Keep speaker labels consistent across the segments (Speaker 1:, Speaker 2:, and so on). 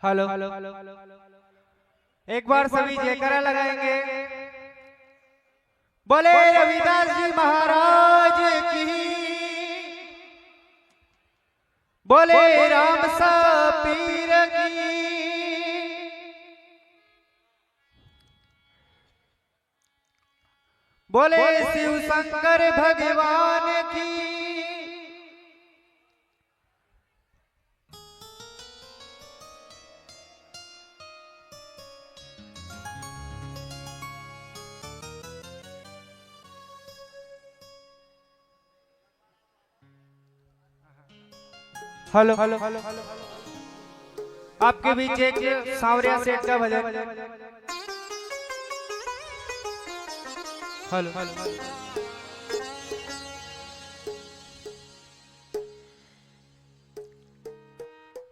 Speaker 1: Hello. एक बार सभी जयकारा लगाएंगे। बोले रविदास जी महाराज की, बोले राम सा पीर की, बोले शिव शंकर भगवान की। हेलो। आपके बीच एक सांवरिया सेठ का भजन। हेलो।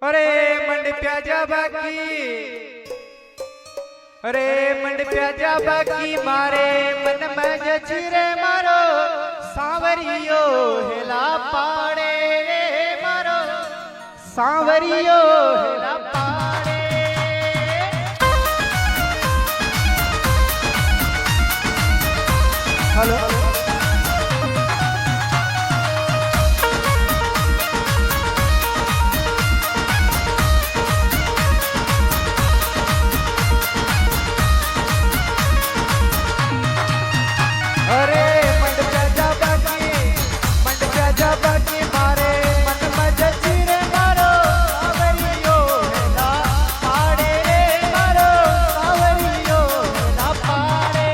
Speaker 1: अरे मंड प्याजा बाकी, अरे मंड प्याजा बाकी मारे मन में जचीरे मारो सांवरियो हेला पाड़े मारो सांवरियो हेला पाड़े। हेलो। अरे मंड प्याजा बाकी मारे मन में जचीरे मारो सांवरियो हेला पाड़े मारो सांवरियो हेला पाड़े।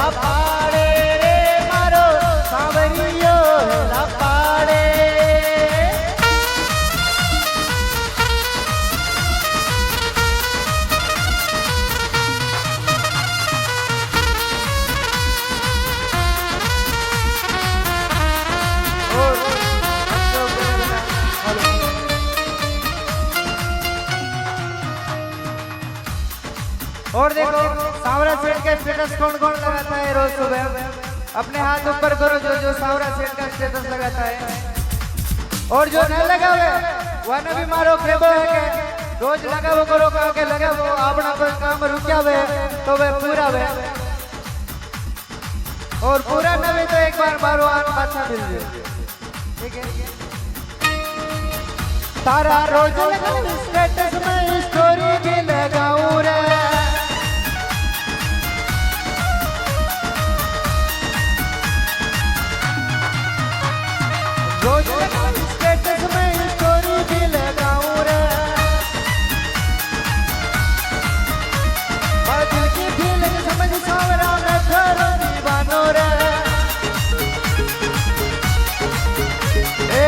Speaker 1: હેલા પાડે રે મારો સાવરિયો હેલા પાડે और देखो सांवरा सेठ का स्टेटस कौन कौन लगाता है रोज सुबह अपने हाथ ऊपर करो जो जो सांवरा सेठ का स्टेटस लगाता है और जो न लगावे वह भी मारो खेबो है के रोज लगावो करो के लगावो अपना कोई काम रुकावे तो वे पूरा वे और पूरा न भी तो एक बार मारो आन पाछा मिल जाए ठीक है तारा रोज लगावे स्टेटस में स्टोरी भी लगाऊं रे रोज स्टेटस में स्टोरी भी लगाऊं रे दिल की फीलिंग समझ सावरा मैं करो दीवानो रे ए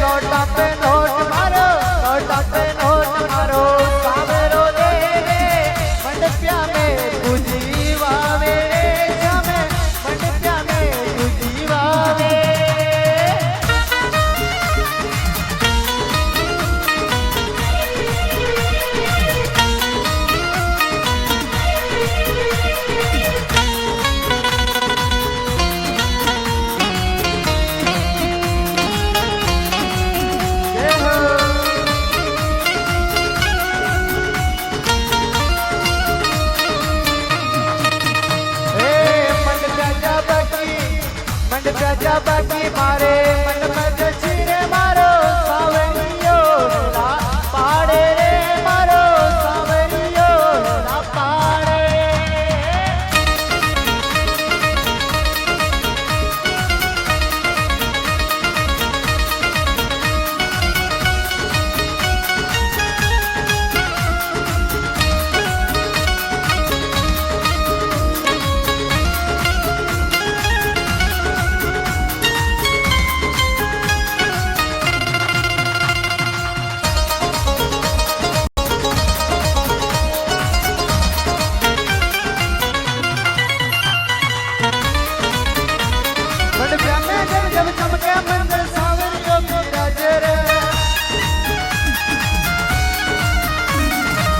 Speaker 1: नोटा पे नोट मारो नोटा पे नोट मारो सावरो दे रे मंडप्या में पूजी वावे जामे मंडप्या में पूजी वावे जा बाकी मारे मन में जची रे मारो सावरियो ला पाड़े रे मारो सावरियो ला पाड़े जब चमके मंदिर सावरियों की राजे रे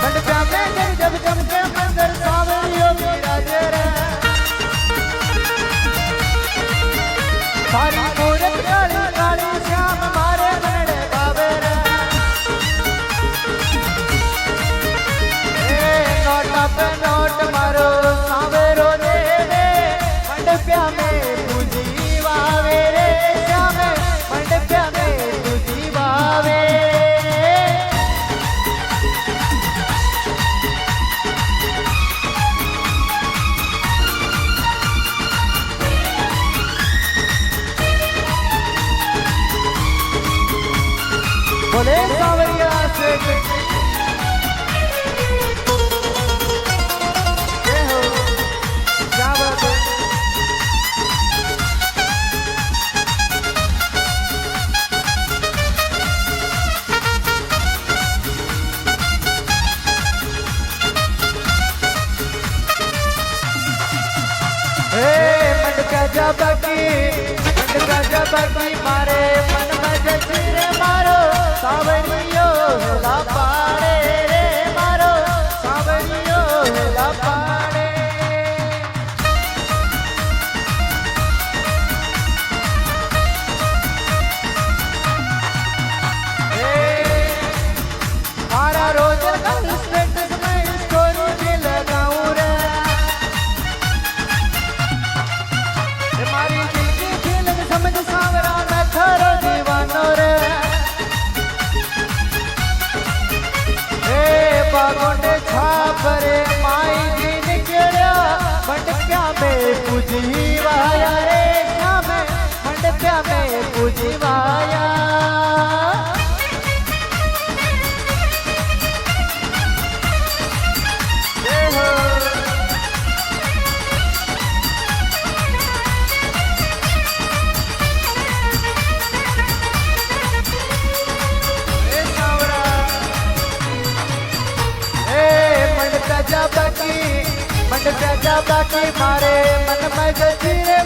Speaker 1: मंडप्या में जब चमके मंदिर सावरियों की राजे रे सारी मूरत काली काली श्याम मारे मनड़े बाबे रे नोटा पे नोट मारो सावरो दे रे मंडप्या में पूजी वावे रे श्यामे मंडप्या में पूजी वावे बोले सावरिया से हो क्या बात है मंडप्या जा बाकी मारे मन में जची रे मारो सावरियो ला पाड़े रे मारो सावरियो ला पाड़े मारा रोज स्टेटस में स्टोरी भी लगाऊं रे मारी दिल की फीलिंग समझ सावरा मैं खरो दीवानो रे बागोंडे छाप रे माई जी निकलिया मंडप्या में पूजी वाया रे श्यामे मंडप्या में पूजी वाया बाकी मारे मन में जजी रे